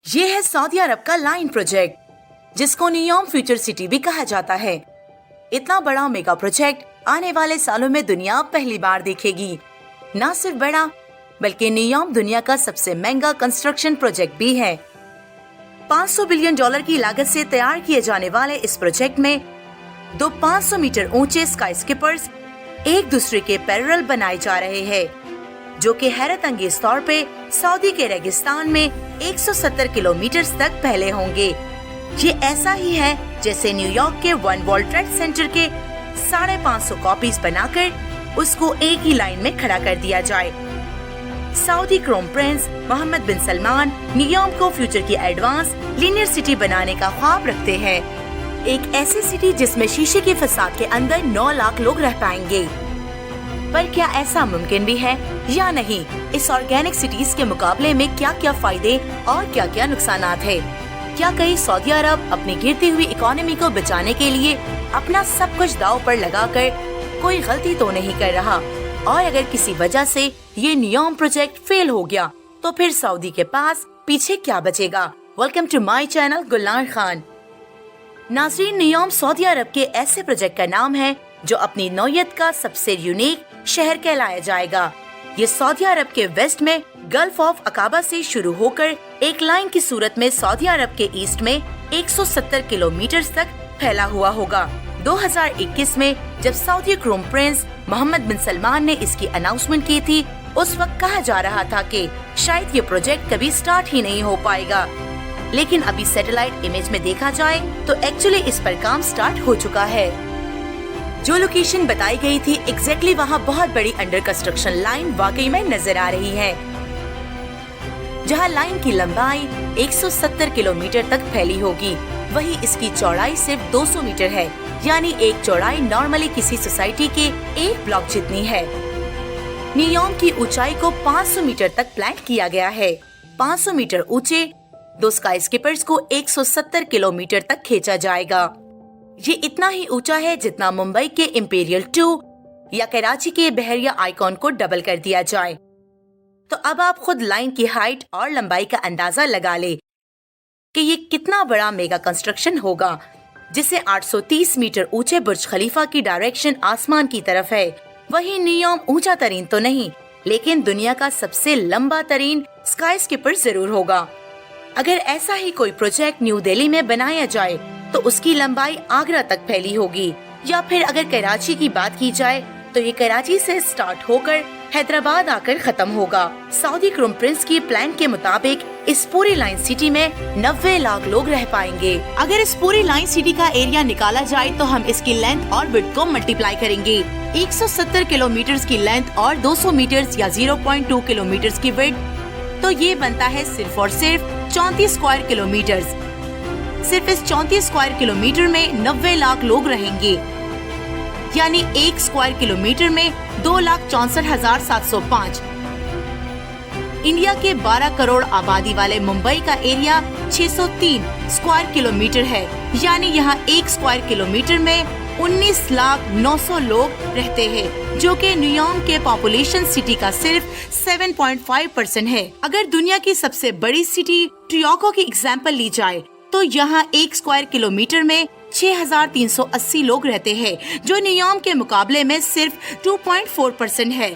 ये है सऊदी अरब का लाइन प्रोजेक्ट, जिसको नियोम फ्यूचर सिटी भी कहा जाता है। इतना बड़ा मेगा प्रोजेक्ट आने वाले सालों में दुनिया पहली बार देखेगी। न सिर्फ बड़ा, बल्कि नियोम दुनिया का सबसे महंगा कंस्ट्रक्शन प्रोजेक्ट भी है। $500 बिलियन की लागत से तैयार किए जाने वाले इस प्रोजेक्ट में दो 500 मीटर ऊंचे स्काई स्किपर्स एक दूसरे के पैरेलल बनाए जा रहे हैं, जो कि हैरत अंगेज तौर पे सऊदी के रेगिस्तान में 170 किलोमीटर तक फैले होंगे। ये ऐसा ही है जैसे न्यूयॉर्क के वन वर्ल्ड ट्रेड सेंटर के 550 कॉपीज बनाकर उसको एक ही लाइन में खड़ा कर दिया जाए। सऊदी क्राउन प्रिंस मोहम्मद बिन सलमान नियोम को फ्यूचर की एडवांस लीनियर सिटी बनाने का ख्वाब रखते हैं। एक ऐसी सिटी जिसमें शीशे की फसाद के अंदर 9 लाख लोग रह पाएंगे। पर क्या ऐसा मुमकिन भी है या नहीं? इस ऑर्गेनिक सिटीज के मुकाबले में क्या क्या फायदे और क्या क्या नुकसानात है? क्या कहीं सऊदी अरब अपनी गिरती हुई इकोनॉमी को बचाने के लिए अपना सब कुछ दांव पर लगाकर कोई गलती तो नहीं कर रहा? और अगर किसी वजह से ये नियोम प्रोजेक्ट फेल हो गया, तो फिर सऊदी के पास पीछे क्या बचेगा? Welcome to my channel Gulnar Khan. नाज़रीन, नियोम सऊदी अरब के ऐसे प्रोजेक्ट का नाम है जो अपनी नौयत का सबसे यूनिक शहर कहलाया जाएगा। ये सऊदी अरब के वेस्ट में गल्फ ऑफ अकाबा से शुरू होकर एक लाइन की सूरत में सऊदी अरब के ईस्ट में 170 किलोमीटर तक फैला हुआ होगा। 2021 में जब सऊदी क्राउन प्रिंस मोहम्मद बिन सलमान ने इसकी अनाउंसमेंट की थी, उस वक्त कहा जा रहा था कि शायद ये प्रोजेक्ट कभी स्टार्ट ही नहीं हो पाएगा। लेकिन अभी सैटेलाइट इमेज में देखा जाए तो एक्चुअली इस पर काम स्टार्ट हो चुका है। जो लोकेशन बताई गई थी एग्जैक्टली वहाँ बहुत बड़ी अंडर कंस्ट्रक्शन लाइन वाकई में नजर आ रही है, जहाँ लाइन की लंबाई 170 किलोमीटर तक फैली होगी। वही इसकी चौड़ाई सिर्फ 200 मीटर है, यानी एक चौड़ाई नॉर्मली किसी सोसाइटी के एक ब्लॉक जितनी है। नियोम की ऊंचाई को 500 मीटर तक प्लान किया गया है। 500 मीटर ऊंचे दो स्काई स्किपर्स को 170 किलोमीटर तक खींचा जाएगा। ये इतना ही ऊंचा है जितना मुंबई के इंपीरियल 2 या कराची के बहरिया आइकॉन को डबल कर दिया जाए। तो अब आप खुद लाइन की हाइट और लंबाई का अंदाजा लगा ले कि ये कितना बड़ा मेगा कंस्ट्रक्शन होगा, जिसे 830 मीटर ऊंचे बुर्ज खलीफा की डायरेक्शन आसमान की तरफ है। वही नियोम ऊंचा तरीन तो नहीं, लेकिन दुनिया का सबसे लंबा तरीन स्काई स्किपर जरूर होगा। अगर ऐसा ही कोई प्रोजेक्ट न्यू दिल्ली में बनाया जाए तो उसकी लंबाई आगरा तक फैली होगी, या फिर अगर कराची की बात की जाए तो ये कराची से स्टार्ट होकर हैदराबाद आकर खत्म होगा। सऊदी क्राउन प्रिंस की प्लान के मुताबिक इस पूरी लाइन सिटी में 90 लाख लोग रह पाएंगे। अगर इस पूरी लाइन सिटी का एरिया निकाला जाए तो हम इसकी लेंथ और विड्थ को मल्टीप्लाई करेंगे। 170 किलोमीटर की लेंथ और 200 मीटर या 0.2 किलोमीटर की विड्थ, तो ये बनता है सिर्फ और सिर्फ 34 स्क्वायर किलोमीटर। सिर्फ इस 34 स्क्वायर किलोमीटर में 90 लाख लोग रहेंगे, यानी 1 स्क्वायर किलोमीटर में 2,64,705। इंडिया के 12 करोड़ आबादी वाले मुंबई का एरिया 603 स्क्वायर किलोमीटर है, यानी यहाँ 1 स्क्वायर किलोमीटर में 19,09,000 लोग रहते हैं, जो कि नियोम के पॉपुलेशन सिटी का सिर्फ 7.5% है। अगर दुनिया की सबसे बड़ी सिटी ट्रियोको की एग्जाम्पल ली जाए तो यहाँ 1 स्क्वायर किलोमीटर में 6,380 लोग रहते हैं, जो नियोम के मुकाबले में सिर्फ 2.4% है।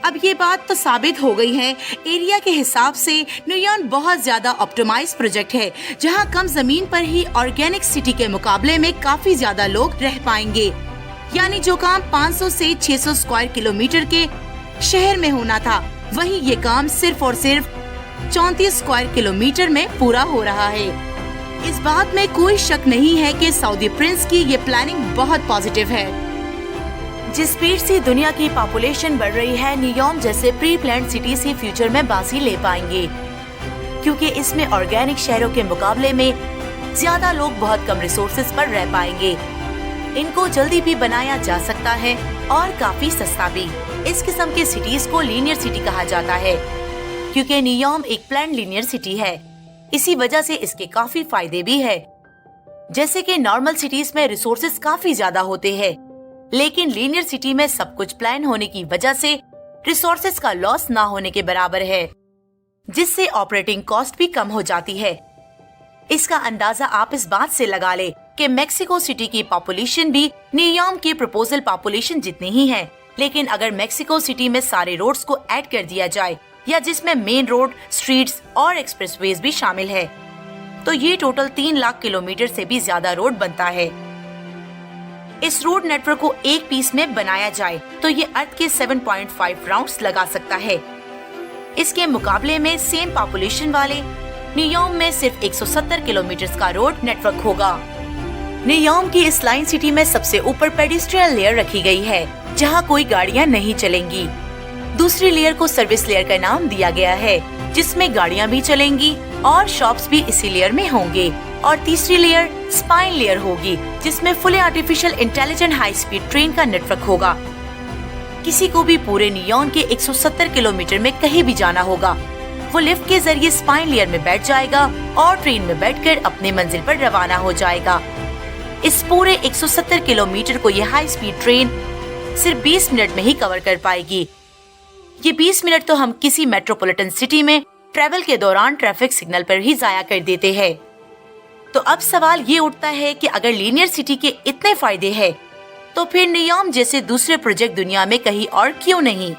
अब ये बात तो साबित हो गई है, एरिया के हिसाब से नियोम बहुत ज्यादा ऑप्टिमाइज प्रोजेक्ट है, जहाँ कम जमीन पर ही ऑर्गेनिक सिटी के मुकाबले में काफी ज्यादा लोग रह पाएंगे। यानी जो काम 500 से 600 स्क्वायर किलोमीटर के शहर में होना था, वही ये काम सिर्फ और सिर्फ 34 स्क्वायर किलोमीटर में पूरा हो रहा है। इस बात में कोई शक नहीं है कि सऊदी प्रिंस की ये प्लानिंग बहुत पॉजिटिव है। जिस स्पीड से दुनिया की पॉपुलेशन बढ़ रही है, नियोम जैसे प्री प्लान्ड सिटीज ही फ्यूचर में बाजी ले पाएंगे, क्योंकि इसमें ऑर्गेनिक शहरों के मुकाबले में ज्यादा लोग बहुत कम रिसोर्सेज पर रह पाएंगे। इनको जल्दी भी बनाया जा सकता है और काफी सस्ता भी। इस किस्म के सिटीज को लीनियर सिटी कहा जाता है, क्योंकि नियोम एक प्लान्ड लीनियर सिटी है। इसी वजह से इसके काफी फायदे भी है, जैसे कि नॉर्मल सिटीज में रिसोर्सेज काफी ज्यादा होते हैं, लेकिन लीनियर सिटी में सब कुछ प्लान होने की वजह से रिसोर्सेज का लॉस ना होने के बराबर है। जिससे ऑपरेटिंग कॉस्ट भी कम हो जाती है। इसका अंदाजा आप इस बात से लगा ले कि मेक्सिको सिटी की पॉपुलेशन भी न्यूयॉर्क की प्रपोजल पॉपुलेशन जितनी ही है, लेकिन अगर मेक्सिको सिटी में सारे रोड्स को ऐड कर दिया जाए या जिसमें मेन रोड, स्ट्रीट्स और एक्सप्रेसवेज भी शामिल है, तो ये टोटल 3 लाख किलोमीटर से भी ज्यादा रोड बनता है। इस रोड नेटवर्क को एक पीस में बनाया जाए तो ये अर्थ के 7.5 राउंड्स लगा सकता है। इसके मुकाबले में सेम पॉपुलेशन वाले न्यूयॉर्क में सिर्फ 170 किलोमीटर का रोड नेटवर्क होगा। न्यूयॉर्क की इस लाइन सिटी में सबसे ऊपर पेडिस्ट्रियल लेयर रखी गई है, जहां कोई गाड़ियां नहीं चलेंगी। दूसरी लेयर को सर्विस लेयर का नाम दिया गया है, जिसमें गाड़ियां भी चलेंगी और शॉप्स भी इसी लेयर में होंगे। और तीसरी लेयर स्पाइन लेयर होगी, जिसमें fully artificial intelligent high speed train का नेटवर्क होगा। किसी को भी पूरे न्यूयॉर्क के 170 किलोमीटर में कहीं भी जाना होगा, वो लिफ्ट के जरिए स्पाइन लेयर में बैठ जाएगा और ट्रेन में बैठकर अपनी मंजिल पर रवाना हो जाएगा। इस पूरे 170 किलोमीटर को ये हाई स्पीड ट्रेन सिर्फ 20 मिनट में ही कवर कर पाएगी। ये 20 मिनट तो हम किसी मेट्रोपॉलिटन सिटी में ट्रेवल के दौरान ट्रैफिक सिग्नल पर ही जाया कर देते हैं। तो अब सवाल ये उठता है कि अगर लीनियर सिटी के इतने फायदे हैं, तो फिर न्यूयॉर्क जैसे दूसरे प्रोजेक्ट दुनिया में कहीं और क्यों नहीं?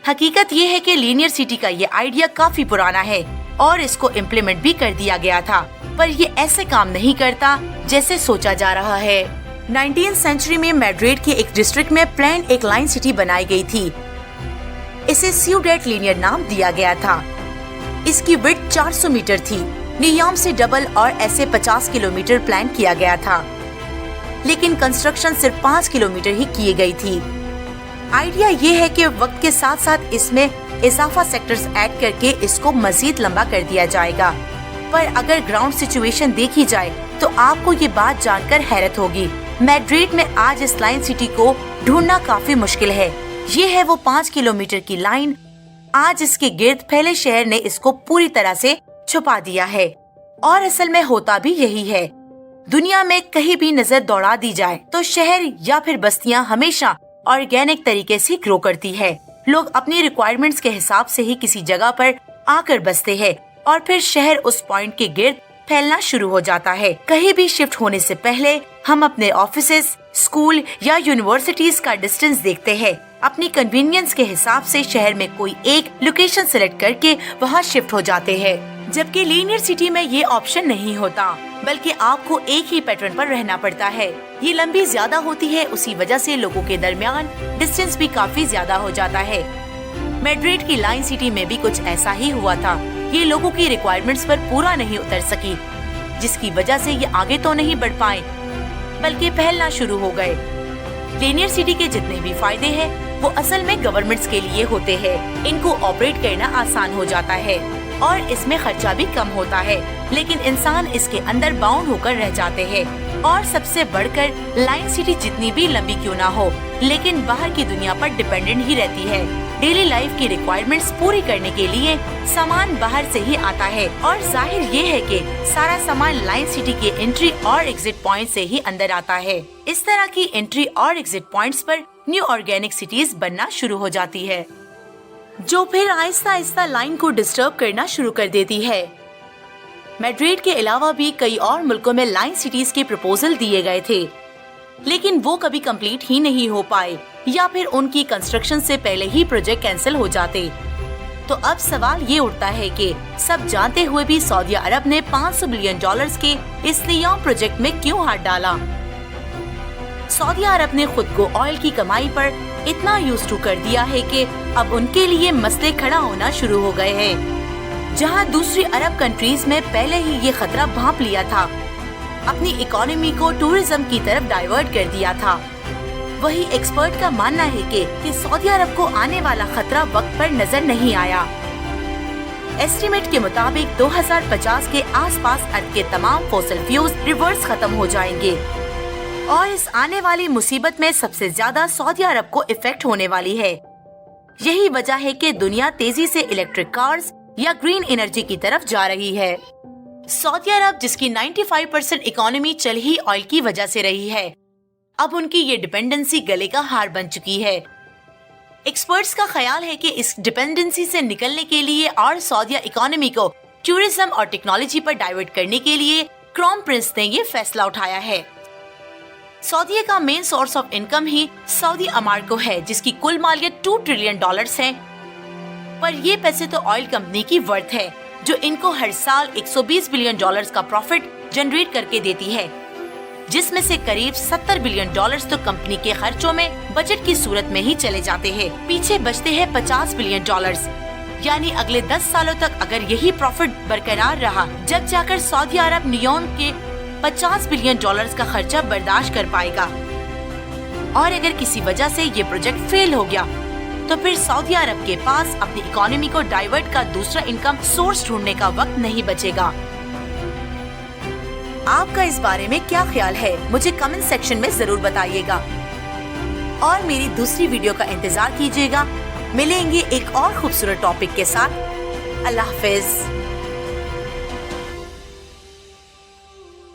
हकीकत ये है कि लीनियर सिटी का ये आइडिया काफी पुराना है और इसको इम्प्लीमेंट भी कर दिया गया था, पर ये ऐसे काम नहीं करता जैसे सोचा जा रहा है। 19वीं सेंचुरी में मैड्रिड के एक डिस्ट्रिक्ट में प्लान एक लाइन सिटी बनाई गई थी। इसे सिउडेड लीनियर नाम दिया गया था। इसकी विड्थ 400 मीटर थी। न्यूयॉर्क से डबल और ऐसे 50 किलोमीटर प्लान किया गया था, लेकिन कंस्ट्रक्शन सिर्फ 5 किलोमीटर ही की गई थी। आइडिया ये है कि वक्त के साथ साथ इसमें इजाफा सेक्टर्स ऐड करके इसको मजीद लंबा कर दिया जाएगा। पर अगर ग्राउंड सिचुएशन देखी जाए तो आपको ये बात जानकर हैरत होगी, मैड्रिड में आज इस लाइन सिटी को ढूंढना काफी मुश्किल है। ये है वो 5 किलोमीटर की लाइन। आज इसके गिर्द फैले शहर ने इसको पूरी तरह से छुपा दिया है, और असल में होता भी यही है। दुनिया में कहीं भी नजर दौड़ा दी जाए तो शहर या फिर बस्तियां हमेशा ऑर्गेनिक तरीके से ग्रो करती है। लोग अपनी रिक्वायरमेंट्स के हिसाब से ही किसी जगह पर आकर बसते हैं और फिर शहर उस पॉइंट के गिर्द फैलना शुरू हो जाता है। कहीं भी शिफ्ट होने से पहले हम अपने ऑफिसेज, स्कूल या यूनिवर्सिटीज का डिस्टेंस देखते हैं। अपनी कन्वीनियंस के हिसाब से शहर में कोई एक लोकेशन सिलेक्ट करके वहाँ शिफ्ट हो जाते हैं, जबकि लीनियर सिटी में ये ऑप्शन नहीं होता, बल्कि आपको एक ही पैटर्न पर रहना पड़ता है। ये लंबी ज्यादा होती है, उसी वजह से लोगों के दरमियान डिस्टेंस भी काफी ज्यादा हो जाता है। मैड्रिड की लाइन सिटी में भी कुछ ऐसा ही हुआ था। ये लोगों की रिक्वायरमेंट्स पर पूरा नहीं उतर सकी, जिसकी वजह से ये आगे तो नहीं बढ़ पाए, बल्कि फैलना शुरू हो गए। लीनियर सिटी के जितने भी फायदे हैं, वो असल में गवर्नमेंट्स के लिए होते हैं। इनको ऑपरेट करना आसान हो जाता है और इसमें खर्चा भी कम होता है, लेकिन इंसान इसके अंदर बाउंड होकर रह जाते हैं। और सबसे बढ़कर लाइन सिटी जितनी भी लंबी क्यों ना हो, लेकिन बाहर की दुनिया पर डिपेंडेंट ही रहती है। डेली लाइफ की रिक्वायरमेंट्स पूरी करने के लिए सामान बाहर से ही आता है, और जाहिर ये है कि सारा सामान लाइन सिटी के एंट्री और एग्जिट पॉइंट से ही अंदर आता है। इस तरह की एंट्री और एग्जिट पॉइंट्स पर न्यू ऑर्गेनिक सिटीज बनना शुरू हो जाती है, जो फिर आहिस्ता आहिस्ता लाइन को डिस्टर्ब करना शुरू कर देती है। मैड्रिड के अलावा भी कई और मुल्कों में लाइन सिटीज के प्रपोजल दिए गए थे, लेकिन वो कभी कंप्लीट ही नहीं हो पाए, या फिर उनकी कंस्ट्रक्शन से पहले ही प्रोजेक्ट कैंसिल हो जाते। तो अब सवाल ये उठता है कि सब जानते हुए भी सऊदी अरब ने $500 बिलियन के इस न्यूयॉर्क प्रोजेक्ट में क्यों हाथ डाला? सऊदी अरब ने खुद को ऑयल की कमाई पर इतना यूज्ड टू कर दिया है कि अब उनके लिए मसले खड़ा होना शुरू हो गए हैं। जहां दूसरी अरब कंट्रीज में पहले ही ये खतरा भांप लिया था, अपनी इकोनॉमी को टूरिज्म की तरफ डाइवर्ट कर दिया था, वही एक्सपर्ट का मानना है कि सऊदी अरब को आने वाला खतरा वक्त पर नजर नहीं आया। एस्टीमेट के मुताबिक 2050 के आसपास अर्थ के तमाम फॉसिल फ्यूल्स रिवर्स खत्म हो जाएंगे, और इस आने वाली मुसीबत में सबसे ज्यादा सऊदी अरब को इफेक्ट होने वाली है। यही वजह है कि दुनिया तेजी से इलेक्ट्रिक कार्स या ग्रीन एनर्जी की तरफ जा रही है। सऊदी अरब, जिसकी 95% इकोनॉमी चल ही ऑयल की वजह से रही है, अब उनकी ये डिपेंडेंसी गले का हार बन चुकी है। एक्सपर्ट्स का ख्याल है कि इस डिपेंडेंसी से निकलने के लिए और सऊदी इकोनॉमी को टूरिज्म और टेक्नोलॉजी पर डाइवर्ट करने के लिए क्राउन प्रिंस ने ये फैसला उठाया है। सऊदी का मेन सोर्स ऑफ इनकम ही सऊदी अमारको है, जिसकी कुल मालियत $2 ट्रिलियन है। पर ये पैसे तो ऑयल कंपनी की वर्थ है, जो इनको हर साल $120 बिलियन का प्रॉफिट जनरेट करके देती है, जिसमें से करीब $70 बिलियन तो कंपनी के खर्चों में बजट की सूरत में ही चले जाते हैं। पीछे बचते हैं $50 बिलियन। यानी अगले 10 सालों तक अगर यही प्रॉफिट बरकरार रहा, जब जाकर सऊदी अरब नियोम के $50 बिलियन का खर्चा बर्दाश्त कर पाएगा। और अगर किसी वजह से ये प्रोजेक्ट फेल हो गया, तो फिर सऊदी अरब के पास अपनी इकोनॉमी को डाइवर्ट का दूसरा इनकम सोर्स ढूंढने का वक्त नहीं बचेगा। आपका इस बारे में क्या ख्याल है, मुझे कमेंट सेक्शन में जरूर बताइएगा। और मेरी दूसरी वीडियो का इंतजार कीजिएगा। मिलेंगे एक और खूबसूरत टॉपिक के साथ। अल्लाह हाफिज।